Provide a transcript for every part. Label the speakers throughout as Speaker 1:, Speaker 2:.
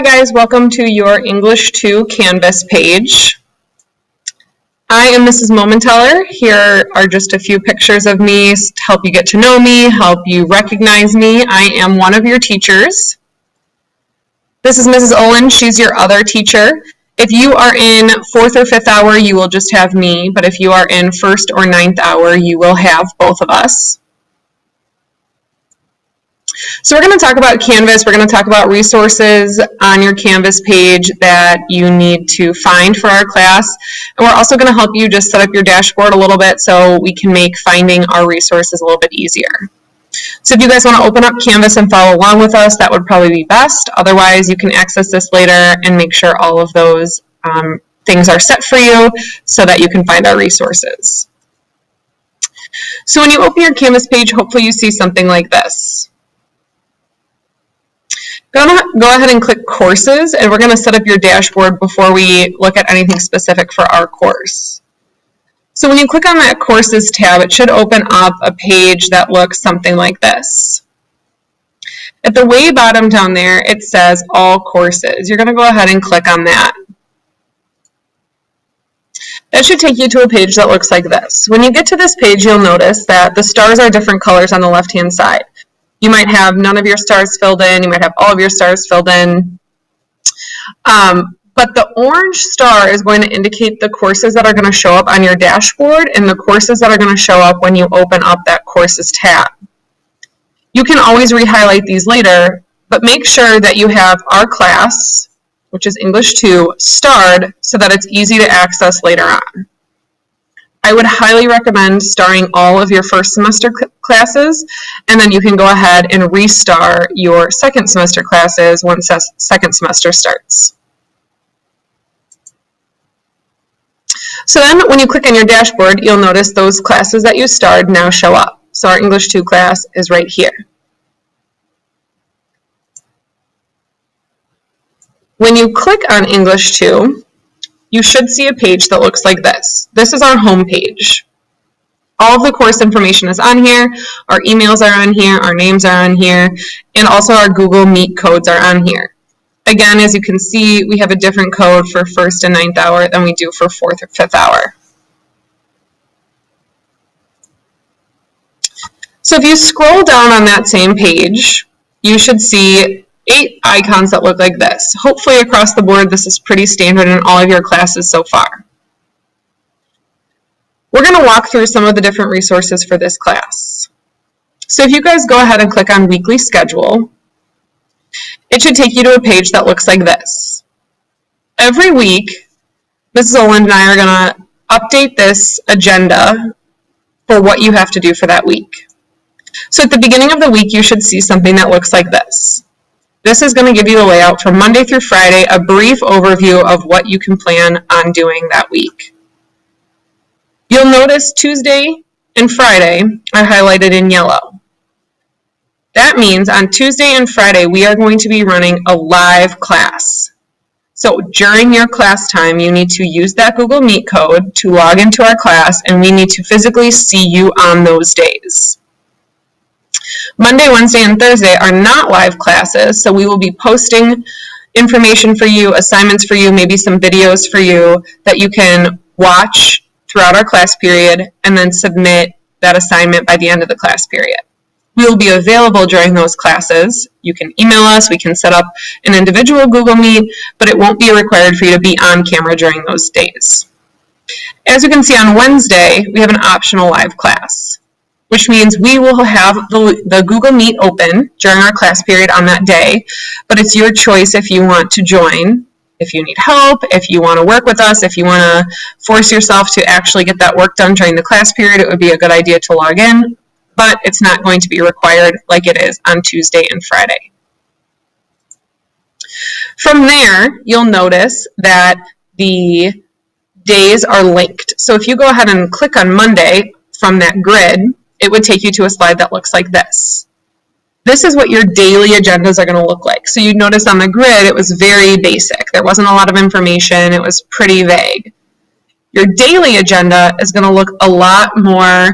Speaker 1: Hi guys, welcome to your English 2 Canvas page. I am Mrs. Momenteller. Here are just a few pictures of me to help you get to know me, help you recognize me. I am one of your teachers. This is Mrs. Olin. She's your other teacher. If you are in 4th or 5th hour, you will just have me, but if you are in 1st or 9th hour, you will have both of us. So we're going to talk about Canvas. We're going to talk about resources on your Canvas page that you need to find for our class. And we're also going to help you just set up your dashboard a little bit so we can make finding our resources a little bit easier. So if you guys want to open up Canvas and follow along with us, that would probably be best. Otherwise, you can access this later and make sure all of those things are set for you so that you can find our resources. So when you open your Canvas page, hopefully you see something like this. Go ahead and click Courses, and we're going to set up your dashboard before we look at anything specific for our course. So when you click on that Courses tab, it should open up a page that looks something like this. At the way bottom down there, it says All Courses. You're going to go ahead and click on that. That should take you to a page that looks like this. When you get to this page, you'll notice that the stars are different colors on the left-hand side. You might have none of your stars filled in. You might have all of your stars filled in. But the orange star is going to indicate the courses that are going to show up on your dashboard and the courses that are going to show up when you open up that Courses tab. You can always re-highlight these later, but make sure that you have our class, which is English 2, starred so that it's easy to access later on. I would highly recommend starring all of your first semester classes, and then you can go ahead and restar your second semester classes once that second semester starts. So then when you click on your dashboard, you'll notice those classes that you starred now show up. So our English 2 class is right here. When you click on English 2, you should see a page that looks like this. This is our home page. All of the course information is on here, our emails are on here, our names are on here, and also our Google Meet codes are on here. Again, as you can see, we have a different code for 1st and 9th hour than we do for 4th or 5th hour. So if you scroll down on that same page, you should see 8 icons that look like this. Hopefully across the board, this is pretty standard in all of your classes so far. We're going to walk through some of the different resources for this class. So if you guys go ahead and click on Weekly Schedule, it should take you to a page that looks like this. Every week, Mrs. Olin and I are going to update this agenda for what you have to do for that week. So at the beginning of the week, you should see something that looks like this. This is going to give you the layout for Monday through Friday, a brief overview of what you can plan on doing that week. You'll notice Tuesday and Friday are highlighted in yellow. That means on Tuesday and Friday, we are going to be running a live class. So during your class time, you need to use that Google Meet code to log into our class, and we need to physically see you on those days. Monday, Wednesday, and Thursday are not live classes, so we will be posting information for you, assignments for you, maybe some videos for you that you can watch throughout our class period and then submit that assignment by the end of the class period. We will be available during those classes. You can email us, we can set up an individual Google Meet, but it won't be required for you to be on camera during those days. As you can see on Wednesday, we have an optional live class, which means we will have the Google Meet open during our class period on that day, but it's your choice if you want to join, if you need help, if you want to work with us, if you want to force yourself to actually get that work done during the class period, it would be a good idea to log in, but it's not going to be required like it is on Tuesday and Friday. From there, you'll notice that the days are linked. So if you go ahead and click on Monday from that grid, it would take you to a slide that looks like this. This is what your daily agendas are going to look like. So you notice on the grid, it was very basic. There wasn't a lot of information. It was pretty vague. Your daily agenda is going to look a lot more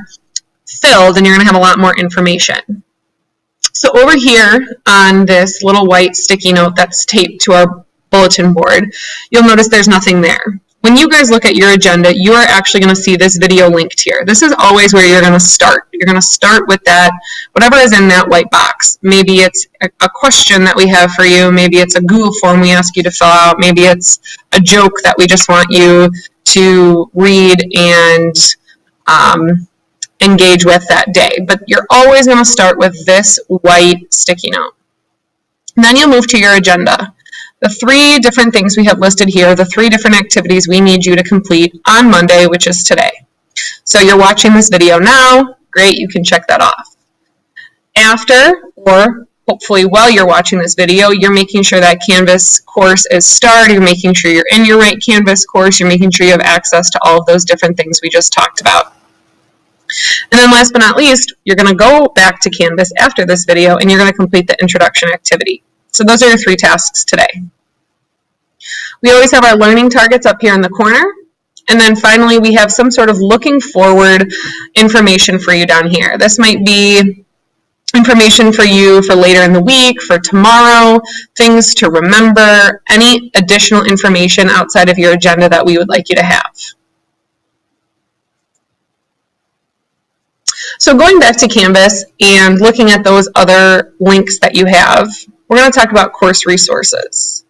Speaker 1: filled, and you're going to have a lot more information. So over here on this little white sticky note that's taped to our bulletin board, you'll notice there's nothing there. When you guys look at your agenda, you are actually going to see this video linked here. This is always where you're going to start. You're going to start with that, whatever is in that white box. Maybe it's a question that we have for you. Maybe it's a Google form we ask you to fill out. Maybe it's a joke that we just want you to read and engage with that day. But you're always going to start with this white sticky note. And then you'll move to your agenda. The 3 different things we have listed here, the 3 different activities we need you to complete on Monday, which is today. So you're watching this video now, great, you can check that off. After, or hopefully while you're watching this video, you're making sure that Canvas course is started, you're making sure you're in your right Canvas course, you're making sure you have access to all of those different things we just talked about. And then last but not least, you're going to go back to Canvas after this video and you're going to complete the introduction activity. So those are your 3 tasks today. We always have our learning targets up here in the corner. And then finally, we have some sort of looking forward information for you down here. This might be information for you for later in the week, for tomorrow, things to remember, any additional information outside of your agenda that we would like you to have. So going back to Canvas and looking at those other links that you have, we're going to talk about course resources.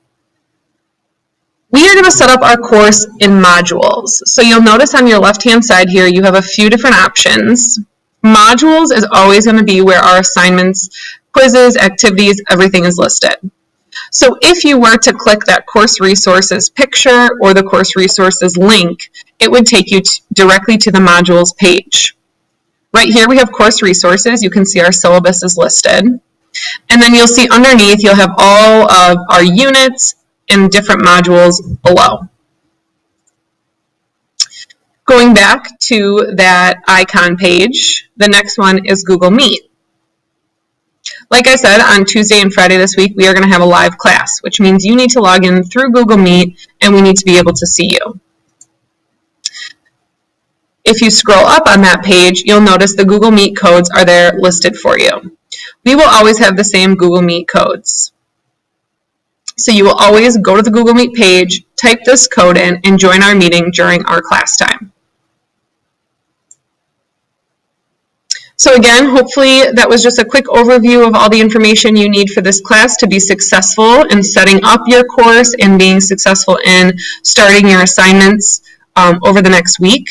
Speaker 1: We are going to set up our course in modules. So you'll notice on your left-hand side here, you have a few different options. Modules is always going to be where our assignments, quizzes, activities, everything is listed. So if you were to click that course resources picture or the course resources link, it would take you directly to the modules page. Right here we have course resources. You can see our syllabus is listed. And then you'll see underneath, you'll have all of our units and different modules below. Going back to that icon page, the next one is Google Meet. Like I said, on Tuesday and Friday this week, we are going to have a live class, which means you need to log in through Google Meet and we need to be able to see you. If you scroll up on that page, you'll notice the Google Meet codes are there listed for you. We will always have the same Google Meet codes. So you will always go to the Google Meet page, type this code in, and join our meeting during our class time. So again, hopefully that was just a quick overview of all the information you need for this class to be successful in setting up your course and being successful in starting your assignments over the next week.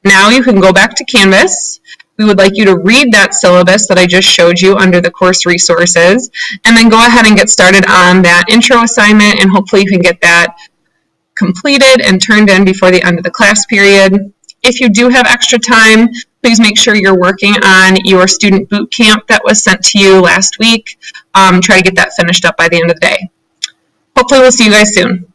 Speaker 1: Now you can go back to Canvas. We would like you to read that syllabus that I just showed you under the course resources, and then go ahead and get started on that intro assignment, and hopefully you can get that completed and turned in before the end of the class period. If you do have extra time, please make sure you're working on your student boot camp that was sent to you last week. Try to get that finished up by the end of the day. Hopefully we'll see you guys soon.